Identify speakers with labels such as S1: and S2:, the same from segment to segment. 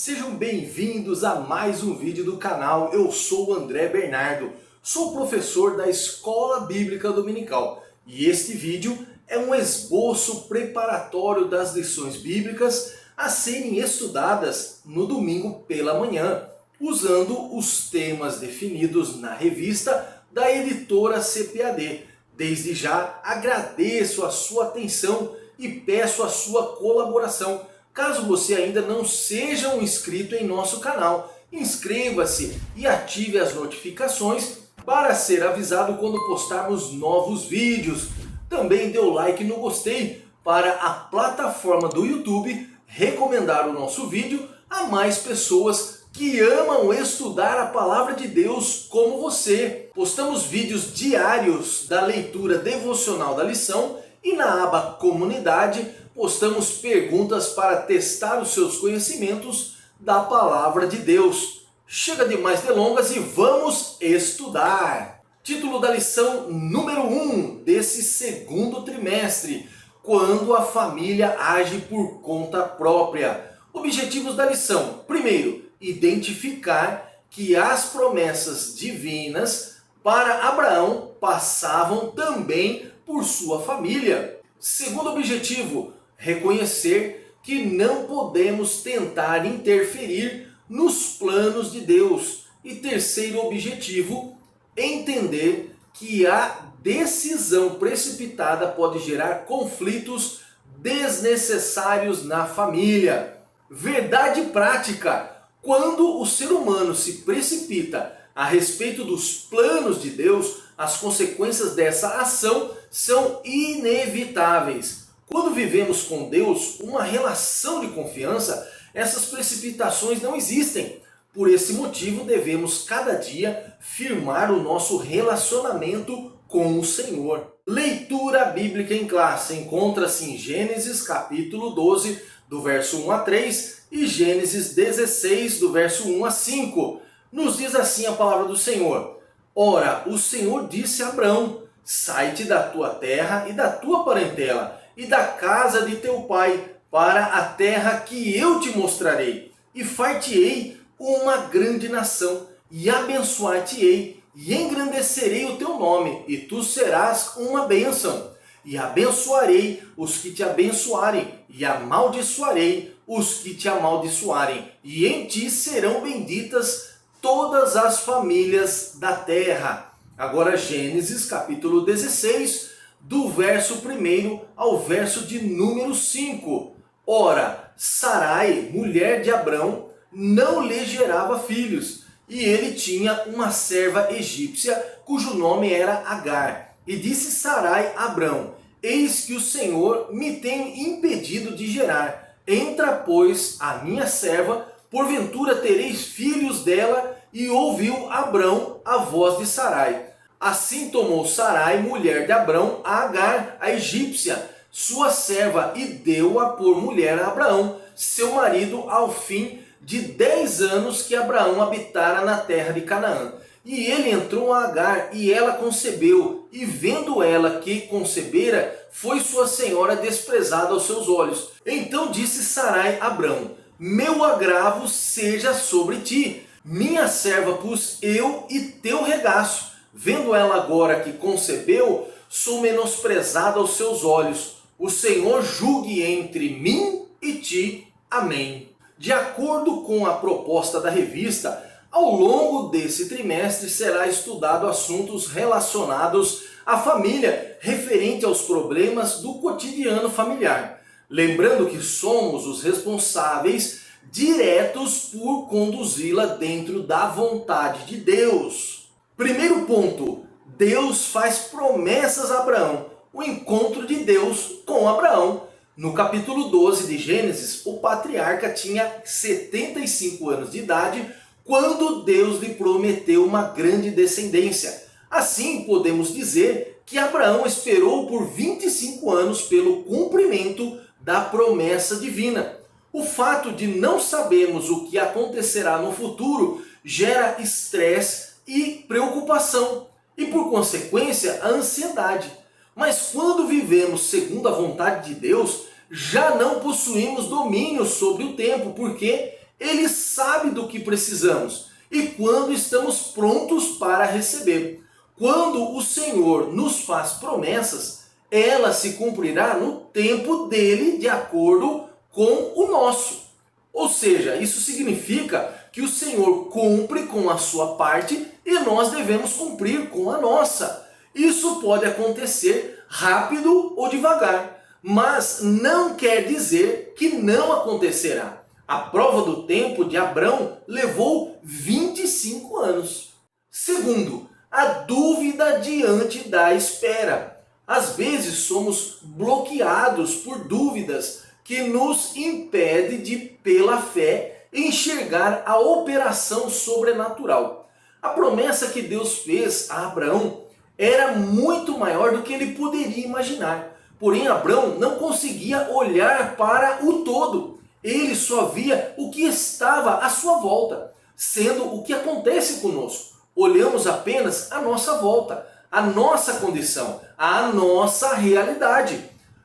S1: Sejam bem-vindos a mais um vídeo do canal. Eu sou o André Bernardo, sou professor da Escola Bíblica Dominical e este vídeo é um esboço preparatório das lições bíblicas a serem estudadas no domingo pela manhã, usando os temas definidos na revista da editora CPAD. Desde já agradeço a sua atenção e peço a sua colaboração. Caso você ainda não seja um inscrito em nosso canal, inscreva-se e ative as notificações para ser avisado quando postarmos novos vídeos. Também dê o like no gostei para a plataforma do YouTube recomendar o nosso vídeo a mais pessoas que amam estudar a palavra de Deus como você. Postamos vídeos diários da leitura devocional da lição e na aba Comunidade postamos perguntas para testar os seus conhecimentos da palavra de Deus. Chega de mais delongas e vamos estudar! Título da lição número 1 desse segundo trimestre: Quando a família age por conta própria. Objetivos da lição: primeiro, identificar que as promessas divinas para Abraão passavam também por sua família. Segundo objetivo, reconhecer que não podemos tentar interferir nos planos de Deus. E terceiro objetivo, entender que a decisão precipitada pode gerar conflitos desnecessários na família. Verdade prática: quando o ser humano se precipita a respeito dos planos de Deus, as consequências dessa ação são inevitáveis. Quando vivemos com Deus uma relação de confiança, essas precipitações não existem. Por esse motivo, devemos cada dia firmar o nosso relacionamento com o Senhor. Leitura bíblica em classe encontra-se em Gênesis capítulo 12, do verso 1 a 3 e Gênesis 16, do verso 1 a 5. Nos diz assim a palavra do Senhor: Ora, o Senhor disse a Abrão: sai-te da tua terra e da tua parentela e da casa de teu pai, para a terra que eu te mostrarei, e far-te-ei uma grande nação, e abençoar-te-ei, e engrandecerei o teu nome, e tu serás uma bênção. E abençoarei os que te abençoarem, e amaldiçoarei os que te amaldiçoarem, e em ti serão benditas todas as famílias da terra. Agora Gênesis capítulo 16, do verso 1 ao verso de número 5. Ora, Sarai, mulher de Abrão, não lhe gerava filhos, e ele tinha uma serva egípcia, cujo nome era Agar. E disse Sarai a Abrão: eis que o Senhor me tem impedido de gerar. Entra, pois, a minha serva, porventura tereis filhos dela. E ouviu Abrão a voz de Sarai. Assim tomou Sarai, mulher de Abrão, a Agar, a egípcia, sua serva, e deu-a por mulher a Abraão, seu marido, ao fim de 10 anos que Abraão habitara na terra de Canaã. E ele entrou a Agar, e ela concebeu, e vendo ela que concebera, foi sua senhora desprezada aos seus olhos. Então disse Sarai a Abrão: meu agravo seja sobre ti, minha serva pus eu e teu regaço. Vendo ela agora que concebeu, sou menosprezada aos seus olhos. O Senhor julgue entre mim e ti. Amém. De acordo com a proposta da revista, ao longo desse trimestre será estudado assuntos relacionados à família, referente aos problemas do cotidiano familiar. Lembrando que somos os responsáveis diretos por conduzi-la dentro da vontade de Deus. Primeiro ponto: Deus faz promessas a Abraão. O encontro de Deus com Abraão. No capítulo 12 de Gênesis, o patriarca tinha 75 anos de idade quando Deus lhe prometeu uma grande descendência. Assim, podemos dizer que Abraão esperou por 25 anos pelo cumprimento da promessa divina. O fato de não sabermos o que acontecerá no futuro gera estresse e preocupação, e por consequência a ansiedade. Mas quando vivemos segundo a vontade de Deus, já não possuímos domínio sobre o tempo, porque Ele sabe do que precisamos e quando estamos prontos para receber. Quando o Senhor nos faz promessas, ela se cumprirá no tempo dele, de acordo com o nosso. Ou seja, isso significa que o Senhor cumpre com a sua parte e nós devemos cumprir com a nossa. Isso pode acontecer rápido ou devagar, mas não quer dizer que não acontecerá. A prova do tempo de Abrão levou 25 anos. Segundo, a dúvida diante da espera. Às vezes somos bloqueados por dúvidas que nos impede de, pela fé, enxergar a operação sobrenatural. A promessa que Deus fez a Abraão era muito maior do que ele poderia imaginar. Porém, Abraão não conseguia olhar para o todo. Ele só via o que estava à sua volta, sendo o que acontece conosco. Olhamos apenas a nossa volta, a nossa condição, a nossa realidade.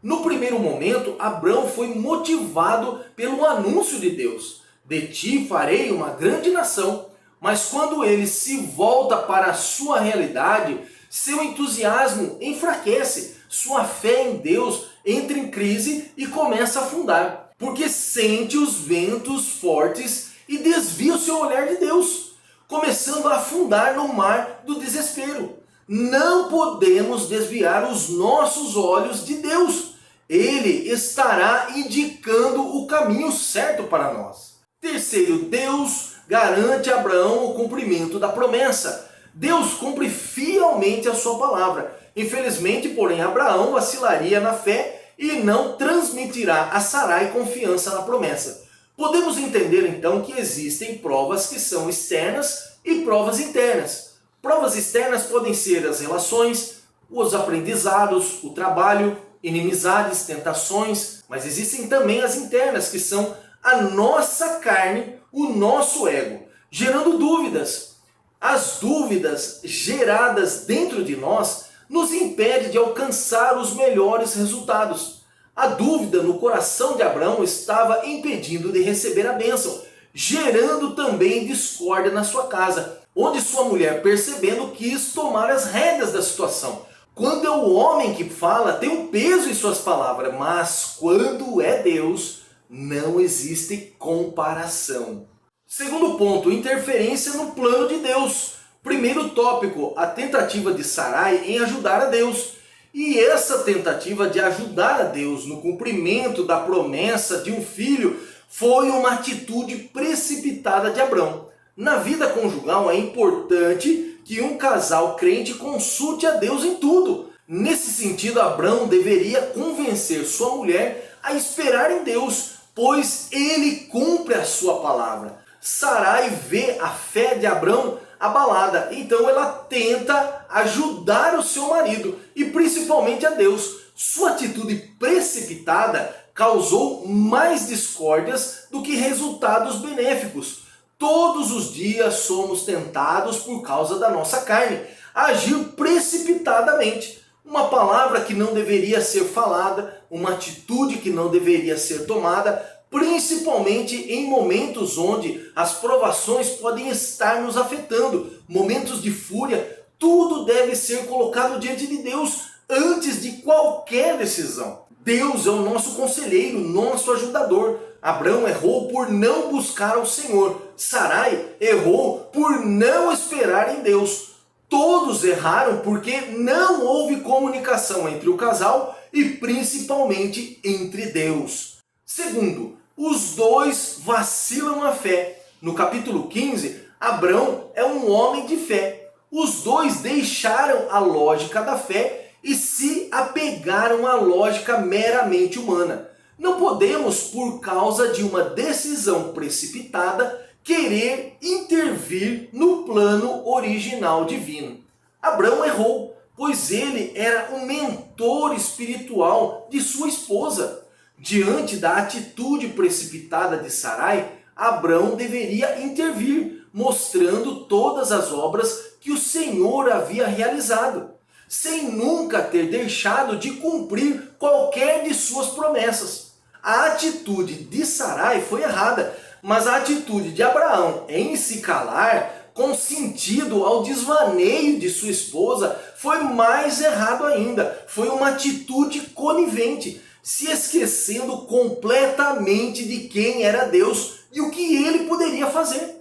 S1: No primeiro momento, Abraão foi motivado pelo anúncio de Deus. De ti farei uma grande nação. Mas quando ele se volta para a sua realidade, seu entusiasmo enfraquece, sua fé em Deus entra em crise e começa a afundar, porque sente os ventos fortes e desvia o seu olhar de Deus, começando a afundar no mar do desespero. Não podemos desviar os nossos olhos de Deus. Ele estará indicando o caminho certo para nós. Terceiro, Deus garante a Abraão o cumprimento da promessa. Deus cumpre fielmente a sua palavra. Infelizmente, porém, Abraão vacilaria na fé e não transmitirá a Sarai confiança na promessa. Podemos entender então que existem provas que são externas e provas internas. Provas externas podem ser as relações, os aprendizados, o trabalho, inimizades, tentações, mas existem também as internas, que são a nossa carne, o nosso ego, gerando dúvidas. As dúvidas geradas dentro de nós nos impedem de alcançar os melhores resultados. A dúvida no coração de Abraão estava impedindo de receber a bênção, gerando também discórdia na sua casa, onde sua mulher, percebendo, quis tomar as rédeas da situação. Quando é o homem que fala, tem um peso em suas palavras, mas quando é Deus, não existe comparação. Segundo ponto, interferência no plano de Deus. Primeiro tópico, a tentativa de Sarai em ajudar a Deus. E essa tentativa de ajudar a Deus no cumprimento da promessa de um filho foi uma atitude precipitada de Abrão. Na vida conjugal é importante que um casal crente consulte a Deus em tudo. Nesse sentido, Abrão deveria convencer sua mulher a esperar em Deus, pois ele cumpre a sua palavra. Sarai vê a fé de Abrão abalada, então ela tenta ajudar o seu marido e principalmente a Deus. Sua atitude precipitada causou mais discórdias do que resultados benéficos. Todos os dias somos tentados por causa da nossa carne a agir precipitadamente. Uma palavra que não deveria ser falada, uma atitude que não deveria ser tomada, principalmente em momentos onde as provações podem estar nos afetando, momentos de fúria. Tudo deve ser colocado diante de Deus antes de qualquer decisão. Deus é o nosso conselheiro, nosso ajudador. Abrão errou por não buscar ao Senhor. Sarai errou por não esperar em Deus. Todos erraram porque não houve comunicação entre o casal e principalmente entre Deus. Segundo, os dois vacilam na fé. No capítulo 15, Abrão é um homem de fé. Os dois deixaram a lógica da fé e se apegaram à lógica meramente humana. Não podemos, por causa de uma decisão precipitada, querer intervir no plano original divino. Abrão errou, pois ele era o mentor espiritual de sua esposa. Diante da atitude precipitada de Sarai, Abrão deveria intervir, mostrando todas as obras que o Senhor havia realizado, sem nunca ter deixado de cumprir qualquer de suas promessas. A atitude de Sarai foi errada. Mas a atitude de Abraão em se calar, com sentido ao desvaneio de sua esposa, foi mais errado ainda. Foi uma atitude conivente, se esquecendo completamente de quem era Deus e o que ele poderia fazer.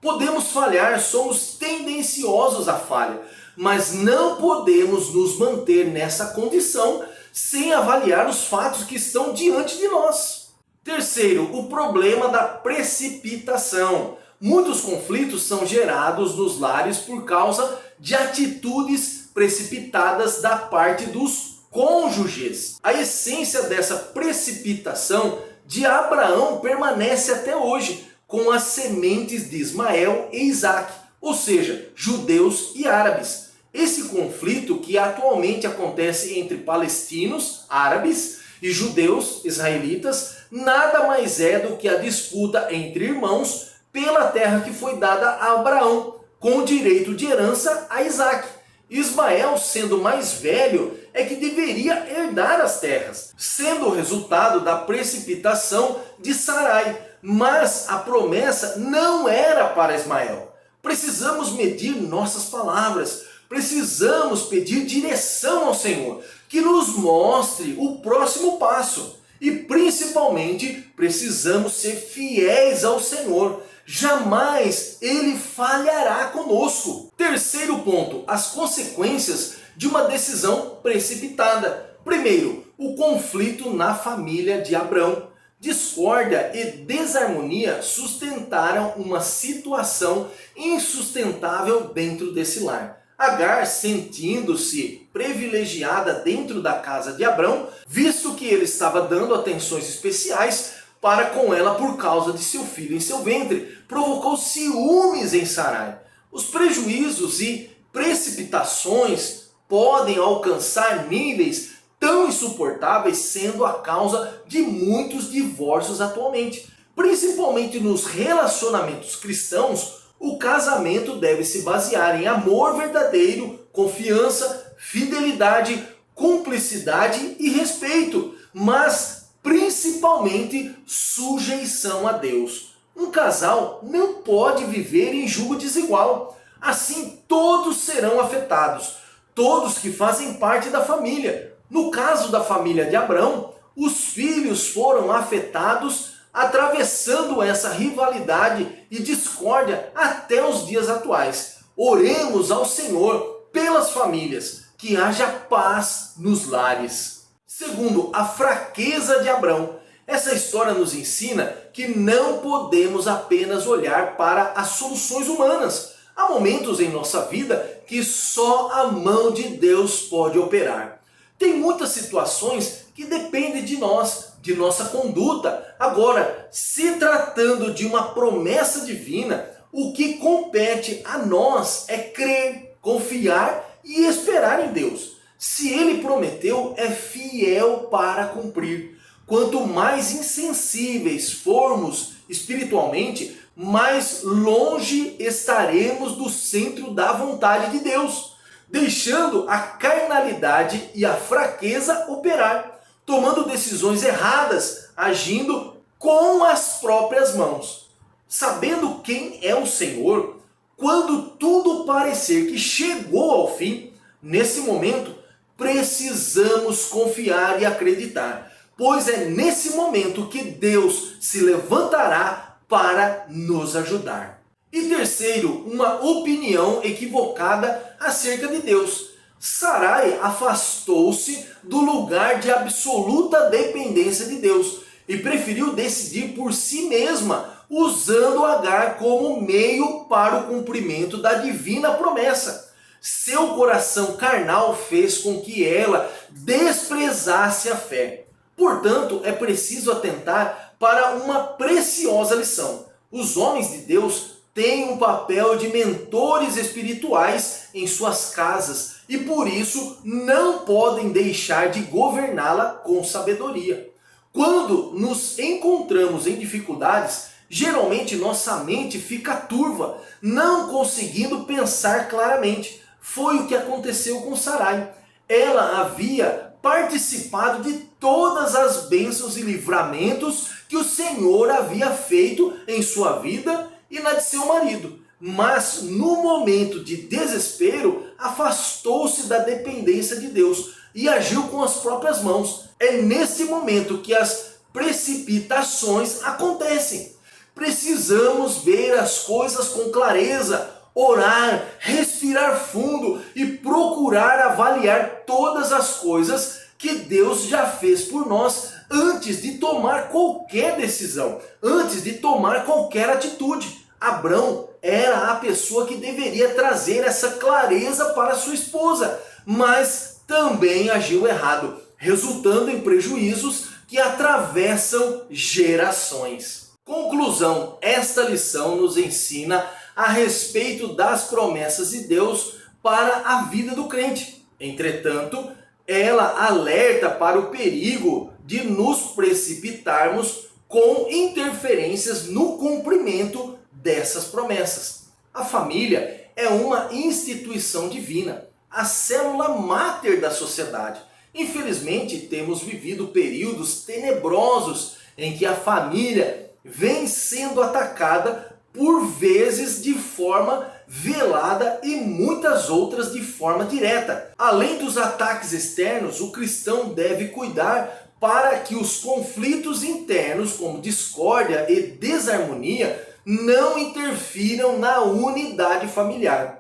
S1: Podemos falhar, somos tendenciosos à falha, mas não podemos nos manter nessa condição sem avaliar os fatos que estão diante de nós. Terceiro, o problema da precipitação. Muitos conflitos são gerados nos lares por causa de atitudes precipitadas da parte dos cônjuges. A essência dessa precipitação de Abraão permanece até hoje, com as sementes de Ismael e Isaac, ou seja, judeus e árabes. Esse conflito que atualmente acontece entre palestinos, árabes, e judeus, israelitas, nada mais é do que a disputa entre irmãos pela terra que foi dada a Abraão, com o direito de herança a Isaac. Ismael, sendo mais velho, é que deveria herdar as terras, sendo o resultado da precipitação de Sarai. Mas a promessa não era para Ismael. Precisamos medir nossas palavras, precisamos pedir direção ao Senhor, que nos mostre o próximo passo. E principalmente, precisamos ser fiéis ao Senhor. Jamais Ele falhará conosco. Terceiro ponto, as consequências de uma decisão precipitada. Primeiro, o conflito na família de Abrão. Discórdia e desarmonia sustentaram uma situação insustentável dentro desse lar. Agar, sentindo-se privilegiada dentro da casa de Abrão, visto que ele estava dando atenções especiais para com ela por causa de seu filho em seu ventre, provocou ciúmes em Sarai. Os prejuízos e precipitações podem alcançar níveis tão insuportáveis, sendo a causa de muitos divórcios atualmente. Principalmente nos relacionamentos cristãos, o casamento deve se basear em amor verdadeiro, confiança, fidelidade, cumplicidade e respeito, mas principalmente sujeição a Deus. Um casal não pode viver em julgo desigual. Assim, todos serão afetados, todos que fazem parte da família. No caso da família de Abrão, os filhos foram afetados, atravessando essa rivalidade e discórdia até os dias atuais. Oremos ao Senhor pelas famílias, que haja paz nos lares. Segundo, a fraqueza de Abrão. Essa história nos ensina que não podemos apenas olhar para as soluções humanas. Há momentos em nossa vida que só a mão de Deus pode operar. Tem muitas situações que dependem de nós, de nossa conduta. Agora, se tratando de uma promessa divina, o que compete a nós é crer, confiar e esperar em Deus. Se Ele prometeu, é fiel para cumprir. Quanto mais insensíveis formos espiritualmente, mais longe estaremos do centro da vontade de Deus, deixando a carnalidade e a fraqueza operar, tomando decisões erradas, agindo com as próprias mãos. Sabendo quem é o Senhor, quando tudo parecer que chegou ao fim, nesse momento, precisamos confiar e acreditar, pois é nesse momento que Deus se levantará para nos ajudar. E terceiro, uma opinião equivocada acerca de Deus. Sarai afastou-se do lugar de absoluta dependência de Deus e preferiu decidir por si mesma, usando Agar como meio para o cumprimento da divina promessa. Seu coração carnal fez com que ela desprezasse a fé. Portanto, é preciso atentar para uma preciosa lição. Os homens de Deus têm um papel de mentores espirituais em suas casas e por isso não podem deixar de governá-la com sabedoria. Quando nos encontramos em dificuldades, geralmente nossa mente fica turva, não conseguindo pensar claramente. Foi o que aconteceu com Sarai. Ela havia participado de todas as bênçãos e livramentos que o Senhor havia feito em sua vida e na de seu marido. Mas no momento de desespero, afastou-se da dependência de Deus e agiu com as próprias mãos. É nesse momento que as precipitações acontecem. Precisamos ver as coisas com clareza, orar, respirar fundo e procurar avaliar todas as coisas que Deus já fez por nós antes de tomar qualquer decisão, antes de tomar qualquer atitude. Abrão era a pessoa que deveria trazer essa clareza para sua esposa, mas também agiu errado, resultando em prejuízos que atravessam gerações. Conclusão: esta lição nos ensina a respeito das promessas de Deus para a vida do crente. Entretanto, ela alerta para o perigo de nos precipitarmos com interferências no cumprimento dessas promessas. A família é uma instituição divina, a célula máter da sociedade. Infelizmente, temos vivido períodos tenebrosos em que a família vem sendo atacada por vezes de forma velada e muitas outras de forma direta. Além dos ataques externos, o cristão deve cuidar para que os conflitos internos, como discórdia e desarmonia, não interfiram na unidade familiar.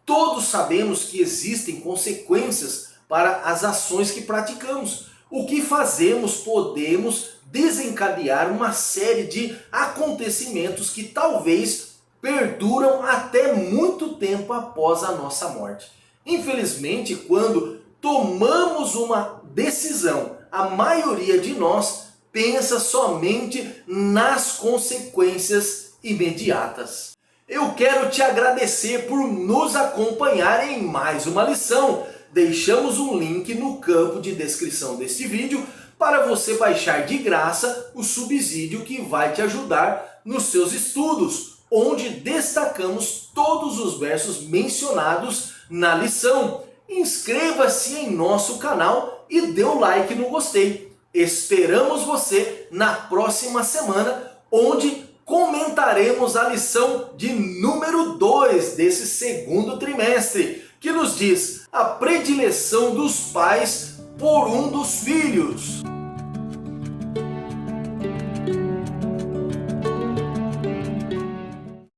S1: Todos sabemos que existem consequências para as ações que praticamos. O que fazemos podemos desencadear uma série de acontecimentos que talvez perduram até muito tempo após a nossa morte. Infelizmente, quando tomamos uma decisão, a maioria de nós pensa somente nas consequências imediatas. Eu quero te agradecer por nos acompanhar em mais uma lição. Deixamos um link no campo de descrição deste vídeo para você baixar de graça o subsídio que vai te ajudar nos seus estudos, onde destacamos todos os versos mencionados na lição. Inscreva-se em nosso canal e dê o like no gostei. Esperamos você na próxima semana, onde comentaremos a lição de número 2 desse segundo trimestre, que nos diz a predileção dos pais por um dos filhos.